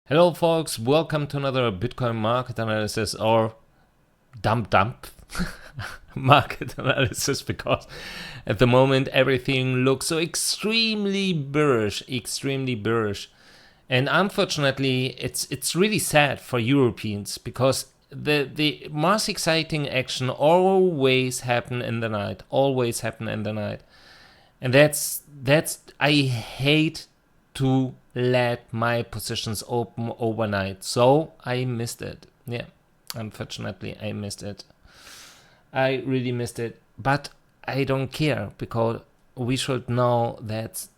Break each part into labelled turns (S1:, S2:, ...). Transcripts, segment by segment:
S1: Hello folks, welcome to another Bitcoin market analysis or dump market analysis, because at the moment everything looks so extremely bearish. And unfortunately it's really sad for Europeans, because the most exciting action always happen in the night, and that's I hate to let my positions open overnight. So I missed it. Yeah, unfortunately I missed it. I really missed it. But I don't care, because we should know that's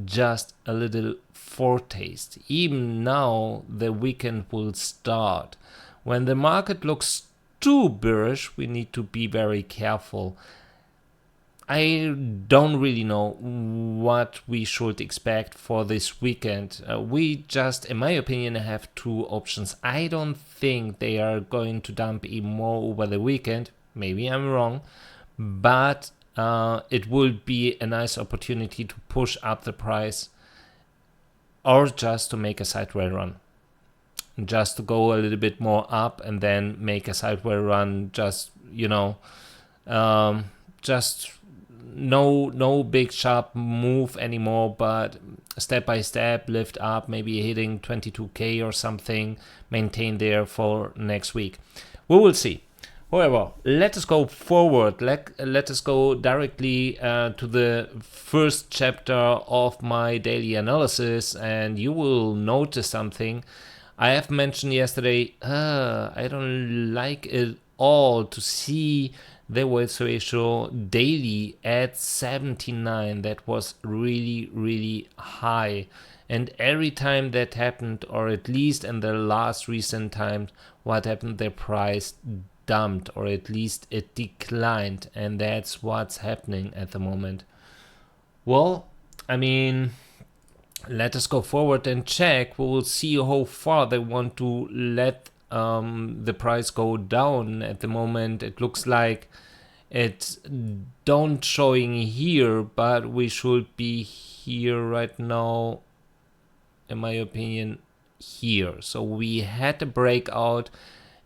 S1: just a little foretaste. Even now the weekend will start. When the market looks too bearish, we need to be very careful. I don't really know what we should expect for this weekend. We just, in my opinion, have two options. I don't think they are going to dump even more over the weekend. Maybe I'm wrong, but it will be a nice opportunity to push up the price, or just to make a sideways run. Just to go a little bit more up and then make a sideways run, just, just no big sharp move anymore, but step by step lift up, maybe hitting 22k or something, maintain there for next week. We will see. However, let us go forward. Let us go directly to the first chapter of my daily analysis, and you will notice something. I have mentioned yesterday, I don't like it all to see the wealth ratio daily at 79. That was really high. And every time that happened, or at least in the last recent times, what happened? The price dumped, or at least it declined. And that's what's happening at the moment. Well, I mean, let us go forward and check. We will see how far they want to let the price go down. At the moment it looks like it's don't showing here, but we should be here right now, in my opinion, here. So we had a breakout,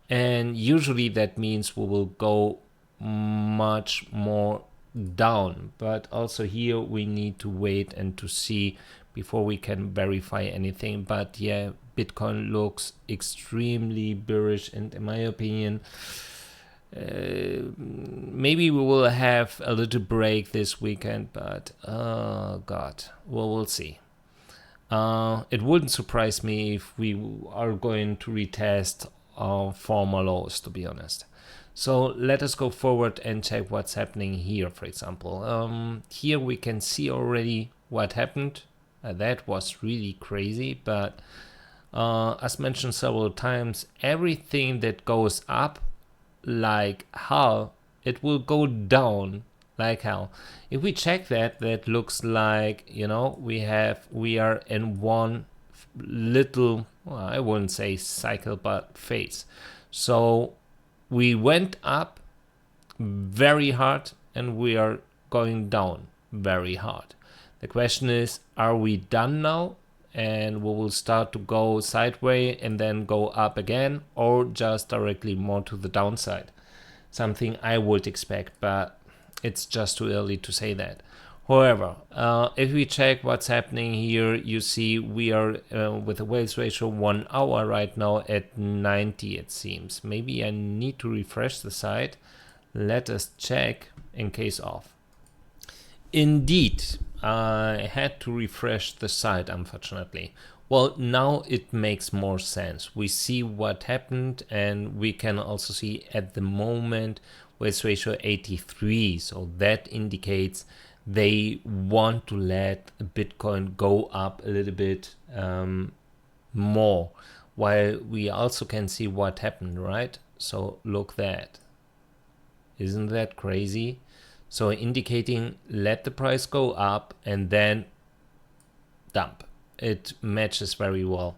S1: and usually that means we will go much more down, but also here we need to wait and to see before we can verify anything. But yeah, Bitcoin looks extremely bearish, and in my opinion, maybe we will have a little break this weekend, but oh god, well, we'll see. It wouldn't surprise me if we are going to retest our former lows, to be honest. So let us go forward and check what's happening here. For example, here we can see already what happened. That was really crazy, but as mentioned several times, everything that goes up like hell, it will go down like hell. If we check that, that looks like, we are in one little, well, I wouldn't say cycle, but phase. So we went up very hard and we are going down very hard. The question is, are we done now and we will start to go sideways and then go up again, or just directly more to the downside? Something I would expect, but it's just too early to say that. However, if we check what's happening here, you see we are with a wealth ratio 1 hour right now at 90, it seems. Maybe I need to refresh the site. Let us check in case of. Indeed, I had to refresh the site, unfortunately. Well, now it makes more sense. We see what happened, and we can also see at the moment wealth ratio 83. So that indicates they want to let Bitcoin go up a little bit more, while we also can see what happened, right? So look that. Isn't that crazy? So indicating let the price go up and then dump. It matches very well.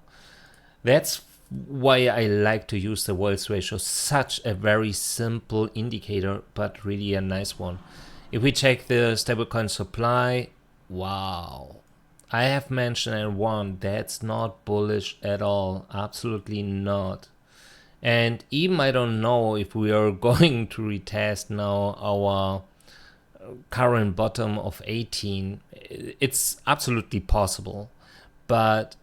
S1: That's why I like to use the wealth ratio. Such a very simple indicator, but really a nice one. If we check the stablecoin supply, wow. I have mentioned and warned, that's not bullish at all. Absolutely not. And even I don't know if we are going to retest now our current bottom of 18. It's absolutely possible. But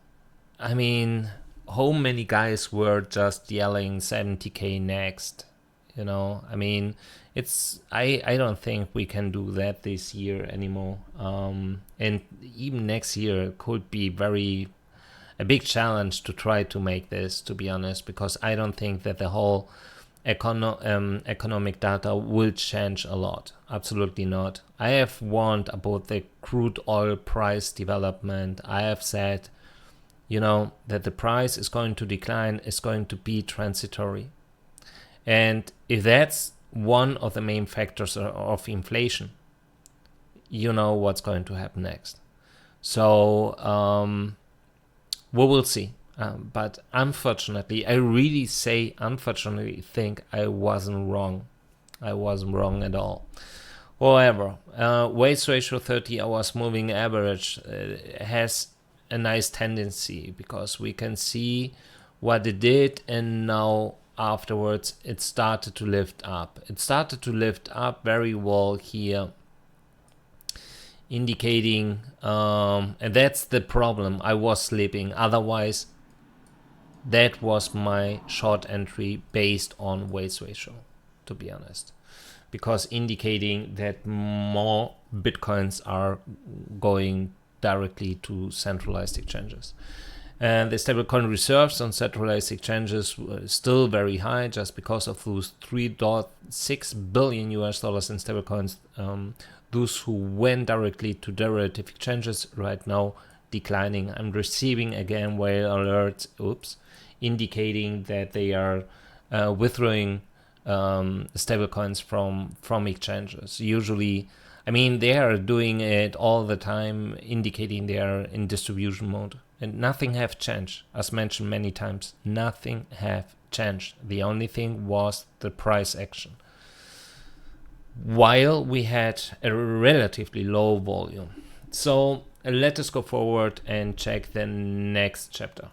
S1: I mean, how many guys were just yelling 70k next? You know, I mean, I don't think we can do that this year anymore. And even next year could be a big challenge to try to make this, to be honest, because I don't think that the whole economic data will change a lot. Absolutely not. I have warned about the crude oil price development. I have said, you know, that the price is going to decline, is going to be transitory. And if that's one of the main factors of inflation, you know what's going to happen next. So we will see. But unfortunately, I really say unfortunately think I wasn't wrong. I wasn't wrong at all. However, weights ratio 30 hours moving average has a nice tendency, because we can see what it did, and now afterwards it started to lift up. It started to lift up very well here, indicating, and that's the problem. I was sleeping. Otherwise, that was my short entry based on weights ratio, to be honest, because indicating that more Bitcoins are going directly to centralized exchanges. And the stablecoin reserves on centralized exchanges were still very high, just because of those $3.6 billion US in stablecoins. Those who went directly to derivative exchanges right now declining. I'm receiving again whale alerts, indicating that they are withdrawing stablecoins from exchanges. Usually, I mean, they are doing it all the time, indicating they are in distribution mode. And nothing have changed. As mentioned many times, nothing have changed. The only thing was the price action. While we had a relatively low volume. So let us go forward and check the next chapter.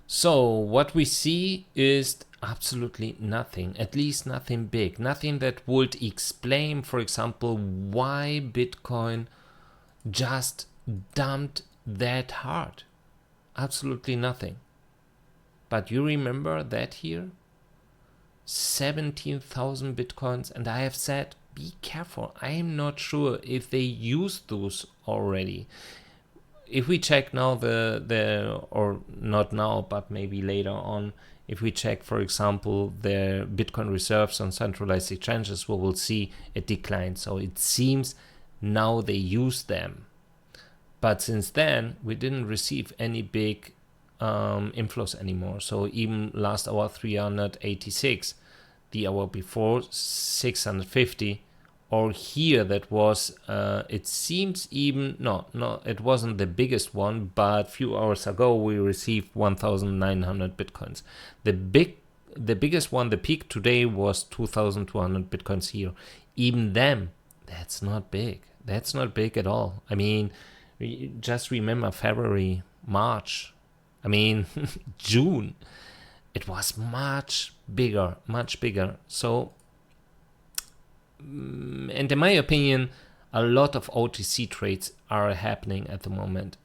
S1: So what we see is absolutely nothing, at least nothing big, nothing that would explain, for example, why Bitcoin just dumped that hard. Absolutely nothing. But you remember that here? 17,000 Bitcoins, and I have said, be careful. I am not sure if they used those already. If we check now or not now, but maybe later on, if we check, for example, the Bitcoin reserves on centralized exchanges, we will see a decline. So it seems now they use them. But since then, we didn't receive any big inflows anymore. So even last hour 386, the hour before 650, or here that was, it seems even, no, it wasn't the biggest one, but a few hours ago we received 1,900 Bitcoins. The biggest one, the peak today was 2,200 Bitcoins here. Even then, that's not big. That's not big at all. I mean, just remember February, March, I mean, June, it was much bigger. So, and in my opinion, a lot of OTC trades are happening at the moment.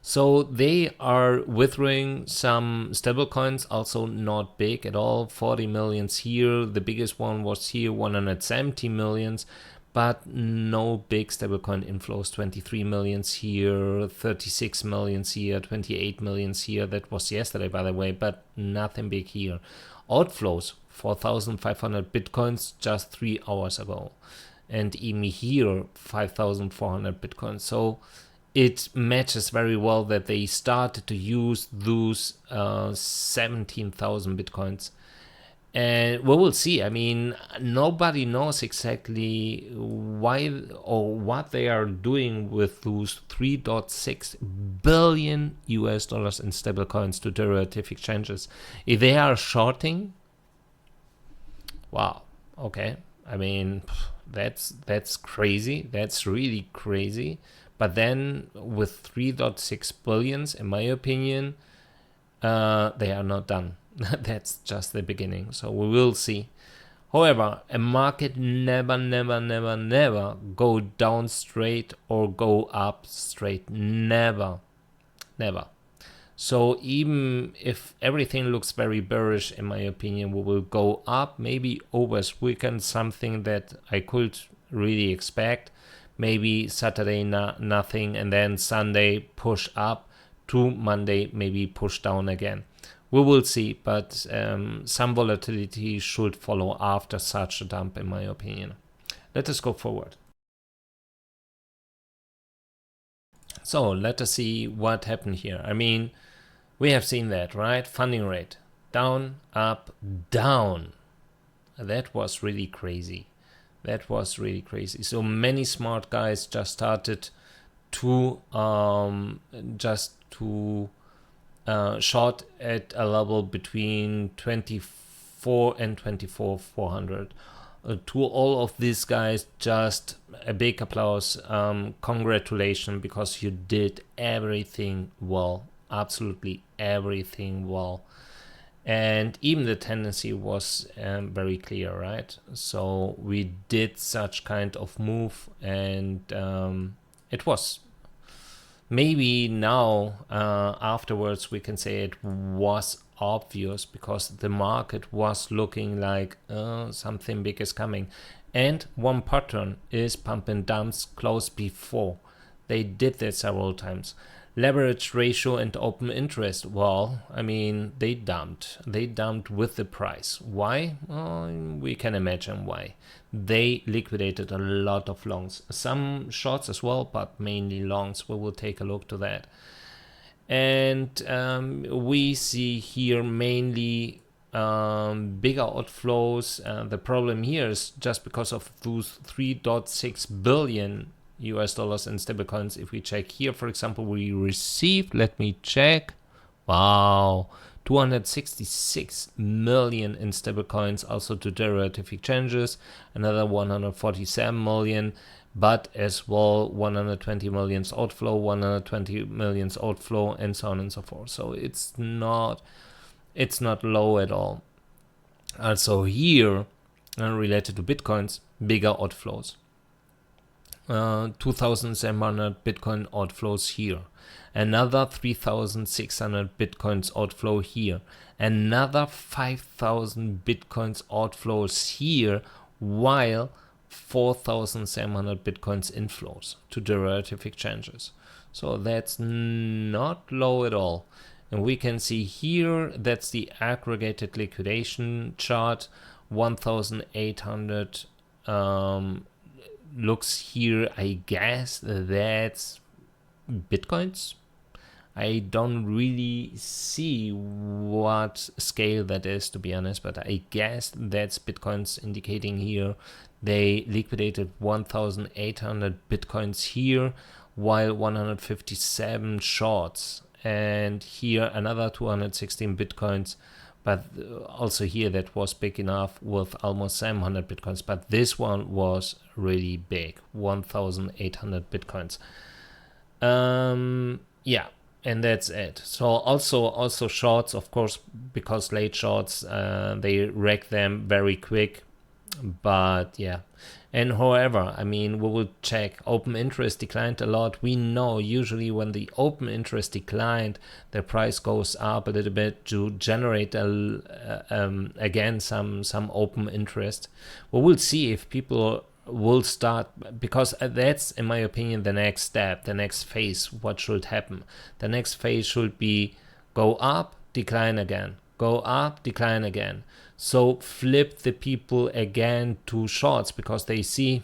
S1: So they are withdrawing some stablecoins, also not big at all, 40 millions here. The biggest one was here, 170 millions. But no big stablecoin inflows, 23 millions here, 36 millions here, 28 millions here. That was yesterday, by the way, but nothing big here. Outflows, 4,500 Bitcoins just 3 hours ago. And even here, 5,400 Bitcoins. So it matches very well that they started to use those 17,000 Bitcoins. And we will see. I mean, nobody knows exactly why or what they are doing with those 3.6 billion US dollars in stablecoins to derivative exchanges. If they are shorting, wow, okay. I mean, that's crazy. That's really crazy. But then with 3.6 billions, in my opinion, they are not done. That's just the beginning. So we will see. However, a market never go down straight or go up straight. Never. So even if everything looks very bearish, in my opinion, we will go up, maybe over this weekend, something that I could really expect. Maybe Saturday nothing, and then Sunday push up to Monday, maybe push down again. We will see, but some volatility should follow after such a dump, in my opinion. Let us go forward. So let us see what happened here. I mean, we have seen that, right? Funding rate down, up, down. That was really crazy. That was really crazy. So many smart guys just started to short at a level between 24 and 24,400. To all of these guys, just a big applause. Congratulations, because you did everything well. Absolutely everything well. And even the tendency was very clear, right? So we did such kind of move, and it was maybe now afterwards we can say it was obvious, because the market was looking like something big is coming. And one pattern is pump and dumps close before. They did that several times. Leverage ratio and open interest, well, I mean, they dumped with the price. Why? Well, we can imagine why. They liquidated a lot of longs, some shorts as well, but mainly longs. We will take a look to that. And we see here mainly bigger outflows. The problem here is just because of those 3.6 billion US dollars in stablecoins. If we check here, for example, we received, let me check, wow, 266 million in stablecoins, also to derivative exchanges, another 147 million, but as well 120 million outflow, 120 million outflow, and so on and so forth. So it's not low at all. Also here, related to bitcoins, bigger outflows. 2,700 Bitcoin outflows here, another 3,600 Bitcoins outflow here, another 5,000 Bitcoins outflows here, while 4,700 Bitcoins inflows to derivative exchanges. So that's not low at all. And we can see here, that's the aggregated liquidation chart, 1,800 looks here. I guess that's bitcoins. I don't really see what scale that is, to be honest, but I guess that's bitcoins, indicating here they liquidated 1,800 bitcoins here, while 157 shorts, and here another 216 bitcoins. But also here that was big enough with almost 700 bitcoins. But this one was really big, 1,800 bitcoins. Yeah, and that's it. So also shorts, of course, because late shorts, they wreck them very quick. But yeah. And however, I mean, we will check. Open interest declined a lot. We know usually when the open interest declined, the price goes up a little bit to generate again some open interest. We will see if people will start, because that's, in my opinion, the next step, the next phase. What should happen? The next phase should be go up, decline again. Go up, decline again. So flip the people again to shorts, because they see,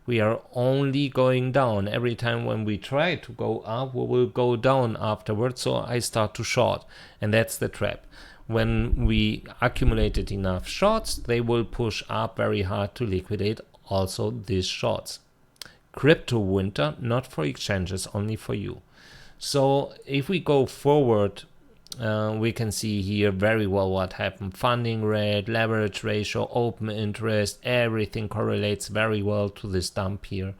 S1: we are only going down. Every time when we try to go up, we will go down afterwards. So I start to short, and that's the trap. When we accumulated enough shorts, they will push up very hard to liquidate also these shorts. Crypto winter, not for exchanges, only for you. So if we go forward, we can see here very well what happened. Funding rate, leverage ratio, open interest, everything correlates very well to this dump here.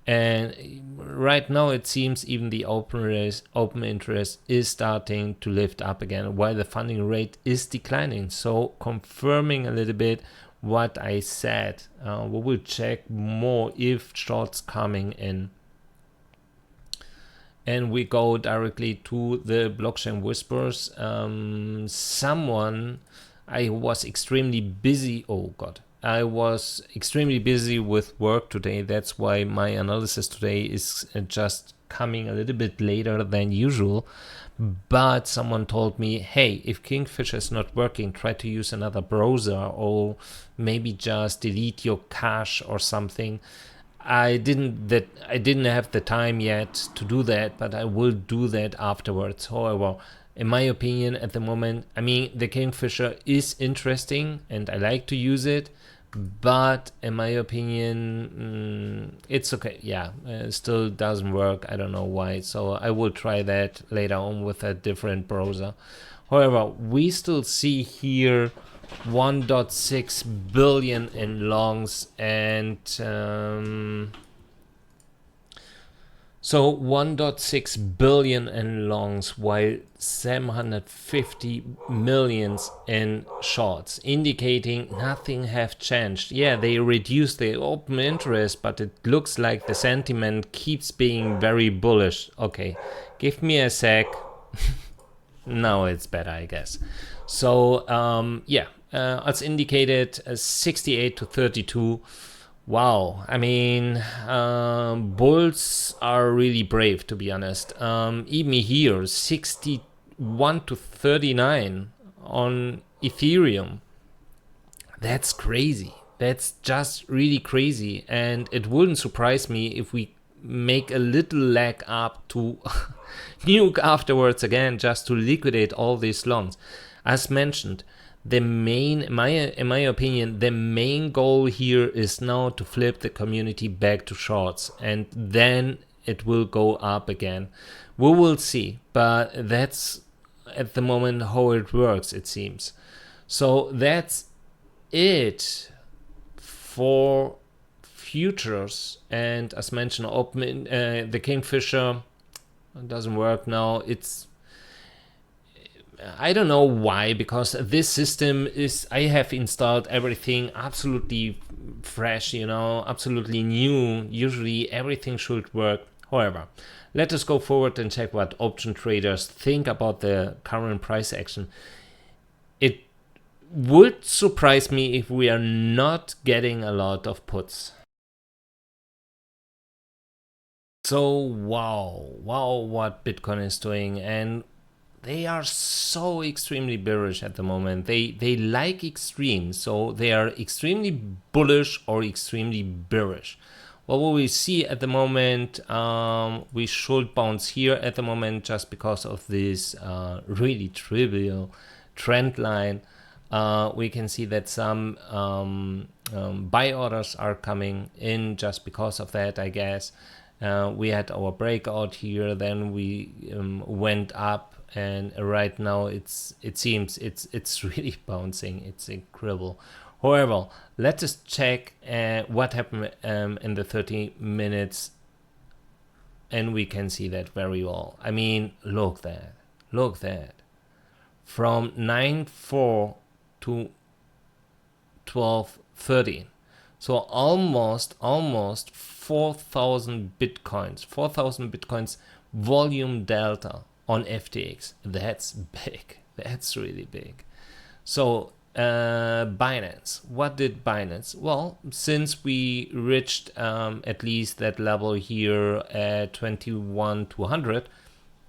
S1: And right now it seems even the open interest is starting to lift up again, while the funding rate is declining. So confirming a little bit what I said. We will check more if shorts coming in. And we go directly to the blockchain whispers. I was extremely busy. Oh God. I was extremely busy with work today. That's why my analysis today is just coming a little bit later than usual. But someone told me, hey, if Kingfisher is not working, try to use another browser, or maybe just delete your cache or something. I didn't have the time yet to do that, but I will do that afterwards. However, in my opinion, at the moment, I mean, the Kingfisher is interesting and I like to use it, but in my opinion, it's okay. Yeah, still doesn't work. I don't know why. So I will try that later on with a different browser. However, we still see here 1.6 billion in longs, and so 1.6 billion in longs, while 750 millions in shorts, indicating nothing have changed. Yeah, they reduced the open interest, but it looks like the sentiment keeps being very bullish. Okay, give me a sec. Now it's better, I guess. So yeah, as indicated, 68 to 32. Wow, I mean, bulls are really brave, to be honest. Even here, 61 to 39 on Ethereum. That's crazy. That's just really crazy. And it wouldn't surprise me if we make a little leg up to nuke afterwards again, just to liquidate all these longs. As mentioned, the main, in my opinion, the main goal here is now to flip the community back to shorts, and then it will go up again. We will see, but that's at the moment how it works, it seems. So that's it for futures. And as mentioned, open the Kingfisher doesn't work now. I don't know why, because this system is, I have installed everything absolutely fresh, absolutely new. Usually everything should work. However, let us go forward and check what option traders think about the current price action. It would surprise me if we are not getting a lot of puts. So wow, what Bitcoin is doing, and they are so extremely bearish at the moment. They like extreme, so they are extremely bullish or extremely bearish. What will we see at the moment? We should bounce here at the moment just because of this really trivial trend line. We can see that some buy orders are coming in just because of that, I guess. We had our breakout here, then we went up, and right now it seems it's really bouncing. It's incredible. However, let us check what happened in the 30 minutes, and we can see that very well. I mean, look that, from 9.4 to 12.13. So almost 4,000 bitcoins volume delta on FTX. That's big. That's really big. So Binance. What did Binance? Well, since we reached at least that level here at 21,200,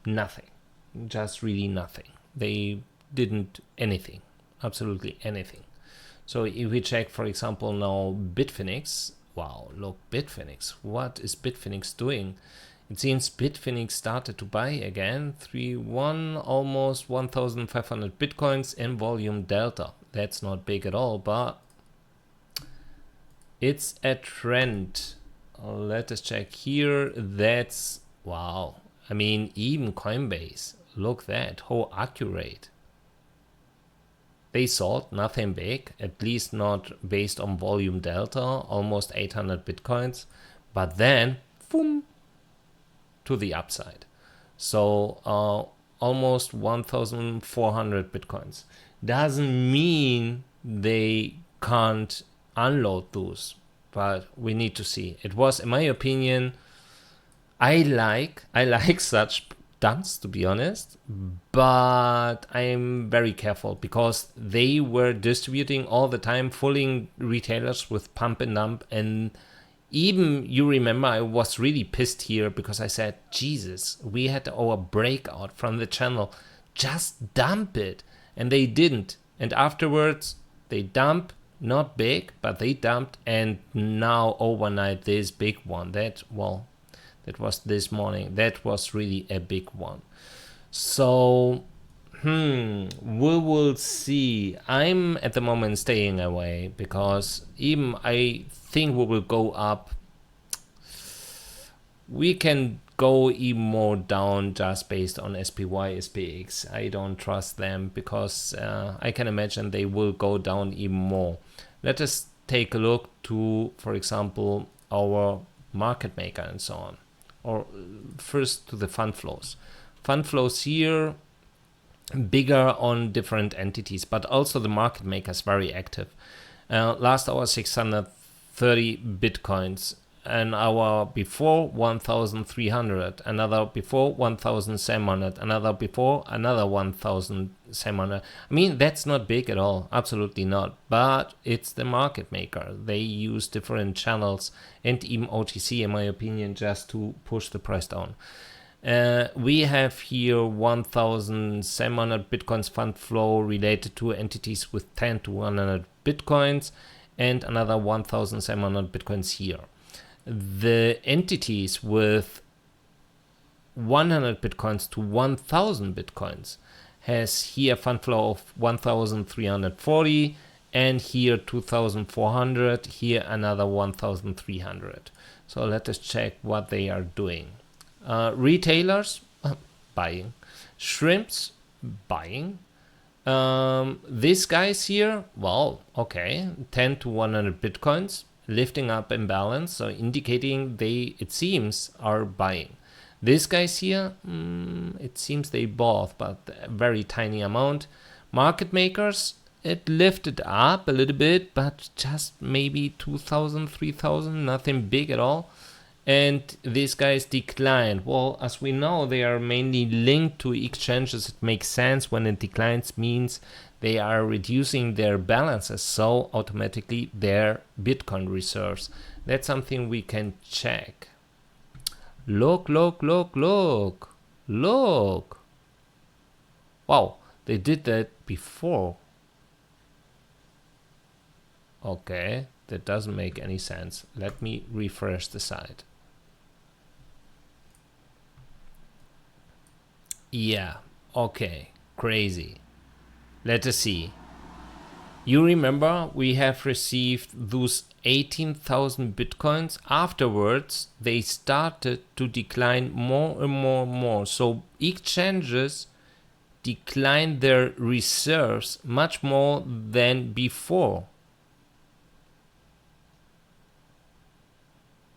S1: nothing. Just really nothing. They didn't anything. Absolutely anything. So if we check, for example, now Bitfinex, wow, look, Bitfinex, what is Bitfinex doing? It seems Bitfinex started to buy again, 3.1, almost 1,500 Bitcoins in volume delta. That's not big at all, but it's a trend. Let us check here. That's, wow. I mean, even Coinbase, look that, how accurate. They sold nothing big, at least not based on volume delta, almost 800 Bitcoins, but then, boom, to the upside. So almost 1,400 Bitcoins. Doesn't mean they can't unload those, but we need to see. It was, in my opinion, I like such dumps, to be honest, but I'm very careful because they were distributing all the time, fooling retailers with pump and dump. And even, you remember, I was really pissed here because I said, Jesus, we had our breakout from the channel, just dump it. And they didn't. And afterwards they dump, not big, but they dumped. And now overnight this big one, that was this morning. That was really a big one. So, we will see. I'm at the moment staying away because even I think we will go up. We can go even more down just based on SPY, SPX. I don't trust them because I can imagine they will go down even more. Let us take a look to, for example, our market maker and so on. Or first to the fund flows. Fund flows here, bigger on different entities, but also the market maker is very active. Last hour 630 Bitcoins, an hour before 1,300, another before 1,700, another before another 1,700. I mean, that's not big at all, absolutely not, but it's the market maker. They use different channels and even OTC, in my opinion, just to push the price down. We have here 1,700 Bitcoins fund flow related to entities with 10 to 100 Bitcoins and another 1,700 Bitcoins here. The entities with 100 Bitcoins to 1,000 Bitcoins has here fund flow of 1,340 and here 2,400, here another 1,300. So let us check what they are doing. Retailers, buying. Shrimps, buying. These guys here, well, okay, 10 to 100 Bitcoins, lifting up imbalance, so indicating they, it seems, are buying. These guys here, it seems they bought, but a very tiny amount. Market makers, it lifted up a little bit, but just maybe 2,000, 3,000, nothing big at all. And these guys declined. Well, as we know, they are mainly linked to exchanges. It makes sense when it declines, means they are reducing their balances, so automatically their Bitcoin reserves. That's something we can check. Look. Wow, they did that before. Okay, that doesn't make any sense. Let me refresh the site. Yeah, okay, crazy. Let us see. You remember we have received those 18,000 Bitcoins. Afterwards, they started to decline more and more. So exchanges decline their reserves much more than before.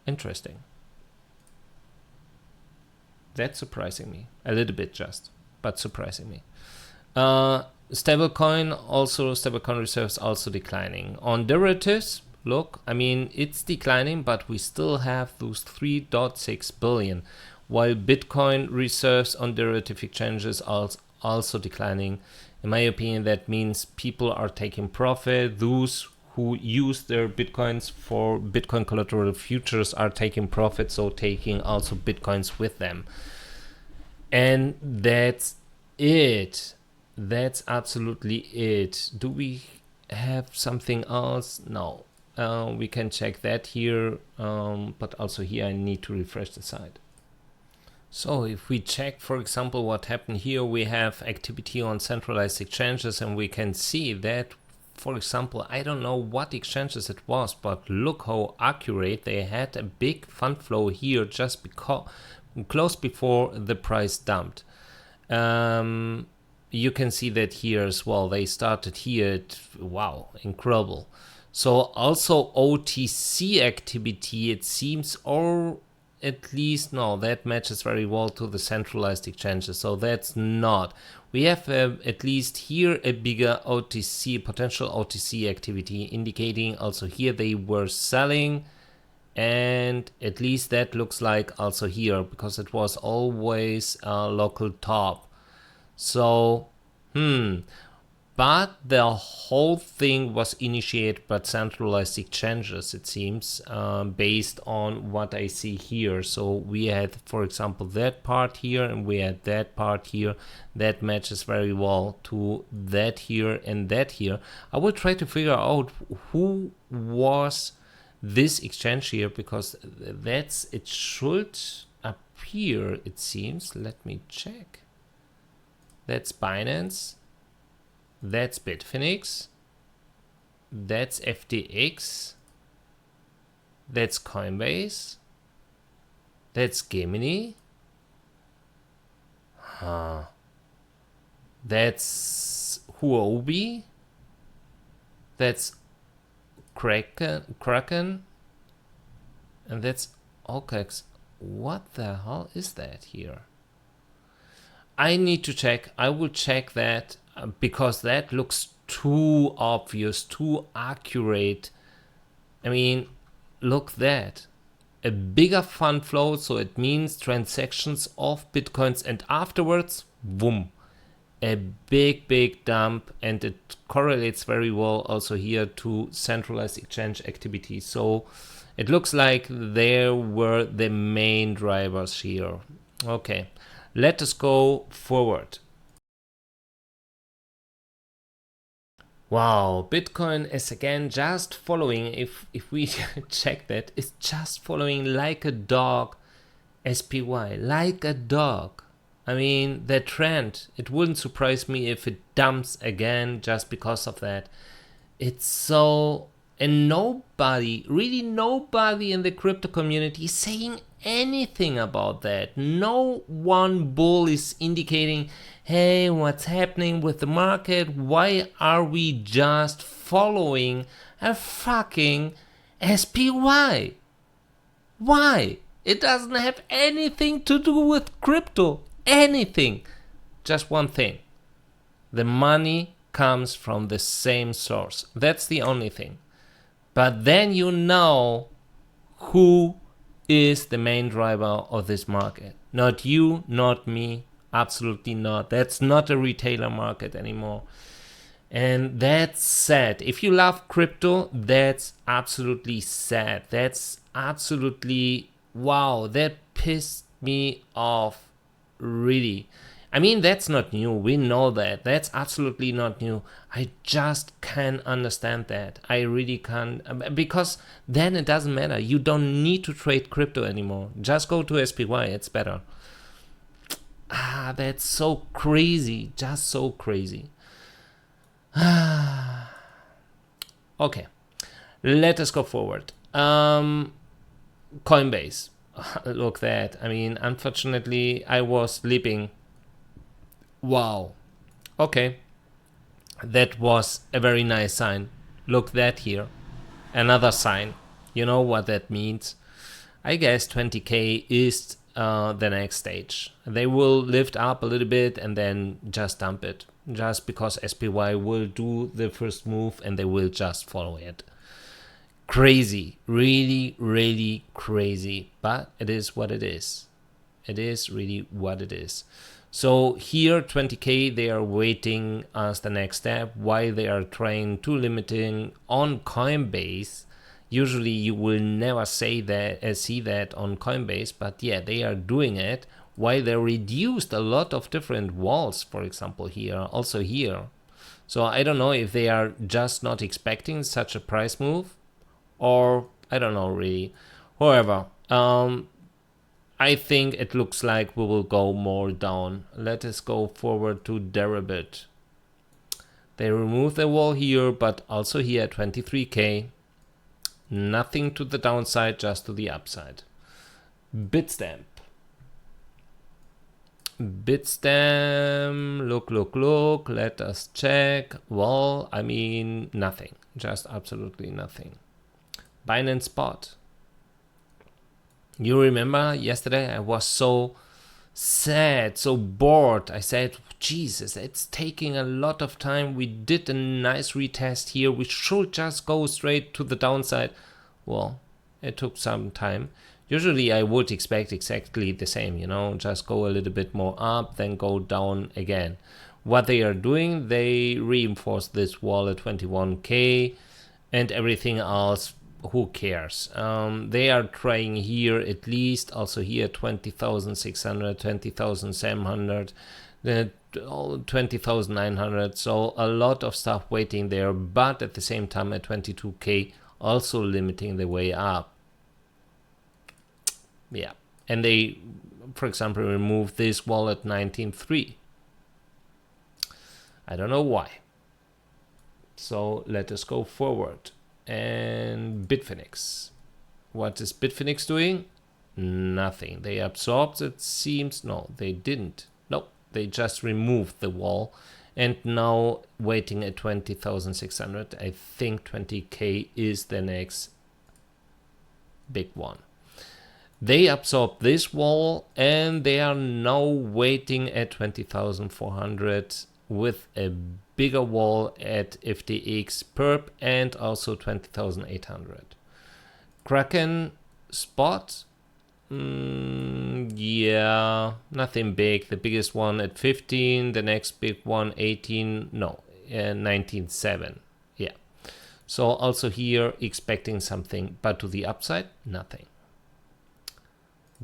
S1: Interesting. That's surprising me. A little bit just, but surprising me. Stablecoin reserves also declining. On derivatives, look, I mean, it's declining, but we still have those 3.6 billion, while Bitcoin reserves on derivative exchanges are also declining. In my opinion, that means people are taking profit. Those who use their Bitcoins for Bitcoin collateral futures are taking profit, so taking also Bitcoins with them. And that's it. That's absolutely it. Do we have something else? No. We can check that here, but also here I need to refresh the site. So if we check, for example, what happened here, we have activity on centralized exchanges, and we can see that, for example, I don't know what exchanges it was, but look how accurate they had a big fund flow here just because close before the price dumped. You can see that here as well. They started here at, wow, incredible. So also OTC activity, it seems, or at least, no, that matches very well to the centralized exchanges. So that's not. We have at least here a bigger OTC, potential OTC activity, indicating also here they were selling. And at least that looks like also here, because it was always a local top. So, but the whole thing was initiated by centralized exchanges, it seems, based on what I see here. So we had, for example, that part here, and we had that part here. That matches very well to that here and that here. I will try to figure out who was this exchange here, because that's, it should appear, it seems. Let me check. That's Binance. That's Bitfinex. That's FTX. That's Coinbase. That's Gemini. That's Huobi. That's Kraken. And that's OKEX. What the hell is that here? I need to check. I will check that, because that looks too obvious, too accurate. I mean, look that. A bigger fund flow, so it means transactions of Bitcoins, and afterwards, boom, a big dump, and it correlates very well also here to centralized exchange activity. So it looks like there were the main drivers here. Okay. Let us go forward. Wow, Bitcoin is again just following, if we check that, it's just following like a dog SPY, like a dog. I mean, the trend, it wouldn't surprise me if it dumps again just because of that. It's so, and nobody, really nobody in the crypto community is saying anything about that. No one bull is indicating, hey, what's happening with the market? Why are we just following a fucking SPY? Why? It doesn't have anything to do with crypto. Anything. Just one thing. The money comes from the same source. That's the only thing. But then you know who is the main driver of this market. Not you, not me, absolutely not. That's not a retailer market anymore. And that's sad. If you love crypto, that's absolutely sad. That's absolutely, wow, that pissed me off, really. I mean, that's not new. We know that. That's absolutely not new. I just can't understand that. I really can't. Because then it doesn't matter. You don't need to trade crypto anymore. Just go to SPY. It's better. That's so crazy. Just so crazy. Okay. Let us go forward. Coinbase. Look that. I mean, unfortunately, I was sleeping. Wow. Okay. That was a very nice sign. Look that here. Another sign. You know what that means. I guess 20k is the next stage. They will lift up a little bit and then just dump it. Just because SPY will do the first move and they will just follow it. Crazy. Really, really crazy. But it is what it is. It is really what it is. So here 20k, they are waiting as the next step while they are trying to limiting on Coinbase. Usually you will never say that, see that on Coinbase, but yeah, they are doing it while they reduced a lot of different walls, for example, here, also here. So I don't know if they are just not expecting such a price move, or I don't know really. However, I think it looks like we will go more down. Let us go forward to Deribit. They remove the wall here, but also here 23k. Nothing to the downside, just to the upside. Bitstamp. Bitstamp, look, let us check. Well, I mean, nothing, just absolutely nothing. Binance Spot. You remember yesterday I was so sad, so bored. I said, Jesus, it's taking a lot of time. We did a nice retest here. We should just go straight to the downside. Well, it took some time. Usually I would expect exactly the same, you know, just go a little bit more up, then go down again. What they are doing, they reinforce this wall at 21K and everything else, who cares? They are trying here at least, also here 20,600, 20,700, 20,900. So a lot of stuff waiting there, but at the same time at 22K, also limiting the way up. Yeah, and they, for example, removed this wall at 19.3. I don't know why. So let us go forward. And Bitfinex. What is Bitfinex doing? Nothing. They absorbed, it seems. No, they didn't. No, they just removed the wall. And now waiting at 20,600. I think 20K is the next big one. They absorbed this wall and they are now waiting at 20,400 with a bigger wall at FTX perp and also 20,800. Kraken Spot, yeah, nothing big. The biggest one at 15, the next big one 18, no, 19.7. Yeah, so also here expecting something, but to the upside, nothing.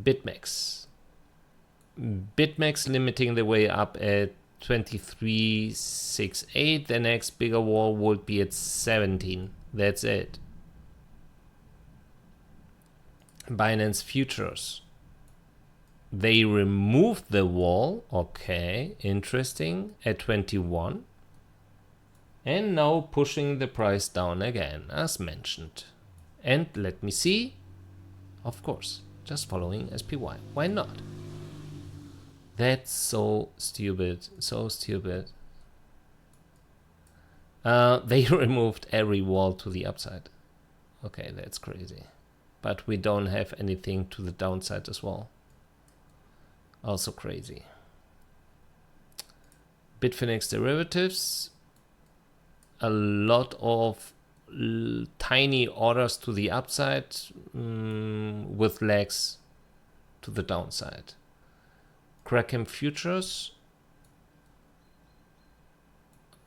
S1: BitMEX limiting the way up at 23.68. The next bigger wall would be at 17. That's it. Binance Futures. They removed the wall. Okay, interesting. At 21. And now pushing the price down again, as mentioned. And let me see. Of course, just following SPY. Why not? That's so stupid, so stupid. They removed every wall to the upside. Okay, that's crazy. But we don't have anything to the downside as well. Also crazy. Bitfinex derivatives. A lot of tiny orders to the upside with legs to the downside. Kraken futures,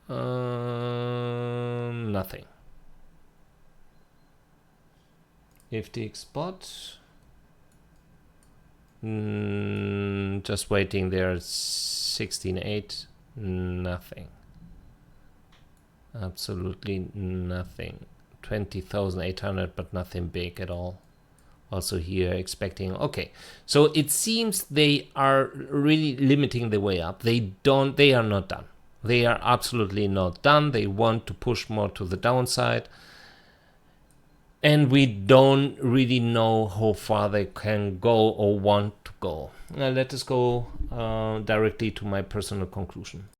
S1: nothing. FTX spot, just waiting there. 16.8, nothing. Absolutely nothing. 20,800, but nothing big at all. Also here expecting, okay, so it seems they are really limiting the way up. They are not done. They are absolutely not done. They want to push more to the downside. And we don't really know how far they can go or want to go. Now let us go directly to my personal conclusion.